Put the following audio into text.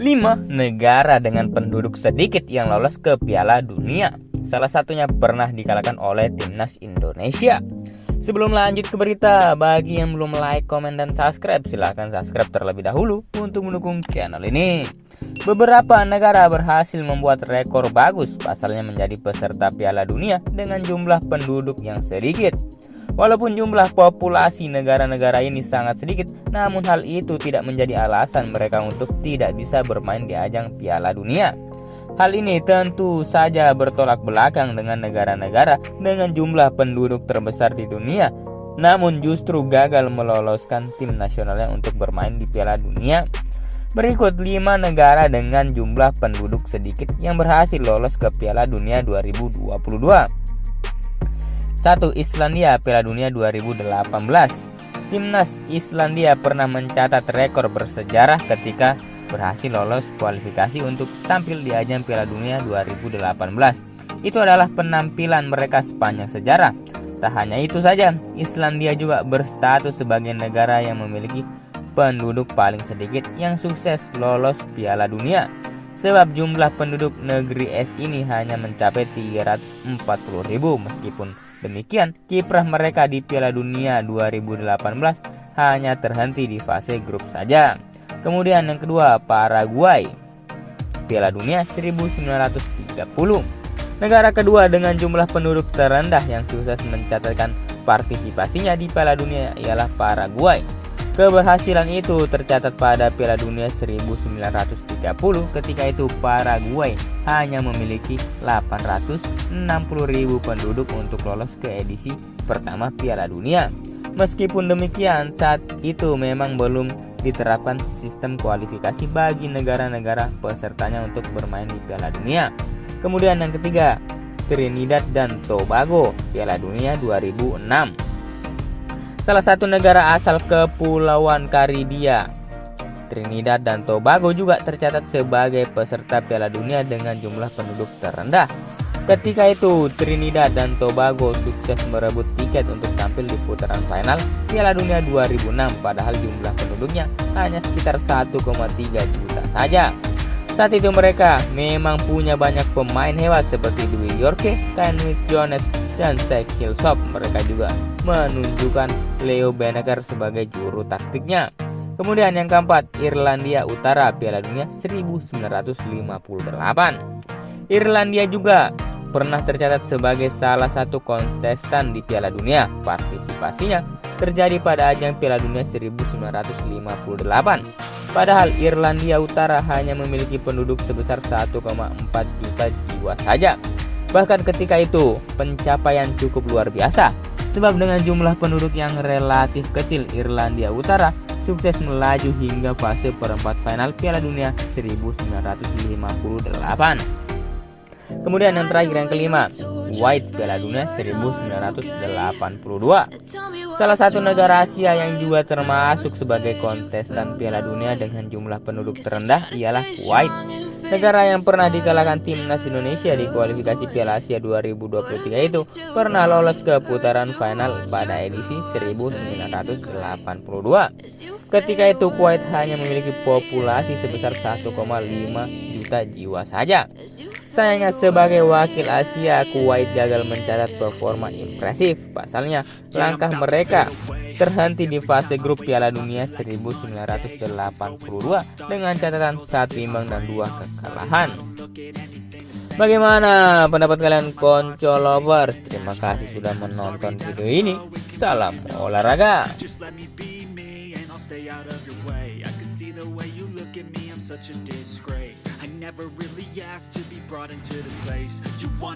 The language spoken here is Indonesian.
5 negara dengan penduduk sedikit yang lolos ke Piala Dunia. Salah satunya pernah dikalahkan oleh timnas Indonesia. Sebelum lanjut ke berita, bagi yang belum like, komen, dan subscribe, silahkan subscribe terlebih dahulu untuk mendukung channel ini. Beberapa negara berhasil membuat rekor bagus, pasalnya menjadi peserta Piala Dunia dengan jumlah penduduk yang sedikit. Walaupun jumlah populasi negara-negara ini sangat sedikit, namun hal itu tidak menjadi alasan mereka untuk tidak bisa bermain di ajang Piala Dunia. Hal ini tentu saja bertolak belakang dengan negara-negara dengan jumlah penduduk terbesar di dunia, namun justru gagal meloloskan tim nasionalnya untuk bermain di Piala Dunia. Berikut 5 negara dengan jumlah penduduk sedikit yang berhasil lolos ke Piala Dunia 2022. 1. Islandia, Piala Dunia 2018. Timnas Islandia pernah mencatat rekor bersejarah ketika berhasil lolos kualifikasi untuk tampil di ajang Piala Dunia 2018. Itu adalah penampilan mereka sepanjang sejarah. Tak hanya itu saja, Islandia juga berstatus sebagai negara yang memiliki penduduk paling sedikit yang sukses lolos Piala Dunia. Sebab jumlah penduduk negeri es ini hanya mencapai 340.000. Meskipun demikian, kiprah mereka di Piala Dunia 2018 hanya terhenti di fase grup saja. Kemudian yang kedua, Paraguay, Piala Dunia 1930. Negara kedua dengan jumlah penduduk terendah yang sukses mencatatkan partisipasinya di Piala Dunia ialah Paraguay. Keberhasilan itu tercatat pada Piala Dunia 1930. Ketika itu Paraguay hanya memiliki 860.000 penduduk untuk lolos ke edisi pertama Piala Dunia. Meskipun demikian, saat itu memang belum diterapkan sistem kualifikasi bagi negara-negara pesertanya untuk bermain di Piala Dunia. Kemudian yang ketiga, Trinidad dan Tobago, Piala Dunia 2006. Salah satu negara asal Kepulauan Karibia, Trinidad dan Tobago juga tercatat sebagai peserta Piala Dunia dengan jumlah penduduk terendah. Ketika itu Trinidad dan Tobago sukses merebut tiket untuk tampil di putaran final Piala Dunia 2006, padahal jumlah penduduknya hanya sekitar 1,3 juta saja. Saat itu mereka memang punya banyak pemain hebat seperti Dwi Yorke, Kenwyth Jones, dan Sheikh Hillsop. Mereka juga menunjukkan Leo Beneker sebagai juru taktiknya. Kemudian yang keempat, Irlandia Utara, Piala Dunia 1958. Irlandia juga pernah tercatat sebagai salah satu kontestan di Piala Dunia. Partisipasinya terjadi pada ajang Piala Dunia 1958. Padahal Irlandia Utara hanya memiliki penduduk sebesar 1,4 juta jiwa saja. Bahkan ketika itu pencapaian cukup luar biasa, sebab dengan jumlah penduduk yang relatif kecil, Irlandia Utara sukses melaju hingga fase perempat final Piala Dunia 1958. Kemudian yang terakhir, yang kelima, Kuwait, Piala Dunia 1982. Salah satu negara Asia yang juga termasuk sebagai kontestan Piala Dunia dengan jumlah penduduk terendah ialah Kuwait. Negara yang pernah dikalahkan timnas Indonesia di kualifikasi Piala Asia 2023 itu pernah lolos ke putaran final pada edisi 1982. Ketika itu Kuwait hanya memiliki populasi sebesar 1,5 juta jiwa saja. Sayangnya sebagai wakil Asia, Kuwait gagal mencatat performa impresif. Pasalnya, langkah mereka terhenti di fase grup Piala Dunia 1982 dengan catatan 1 imbang dan 2 kekalahan. Bagaimana pendapat kalian, Konco Lovers? Terima kasih sudah menonton video ini. Salam olahraga. Such a disgrace. I never really asked to be brought into this place.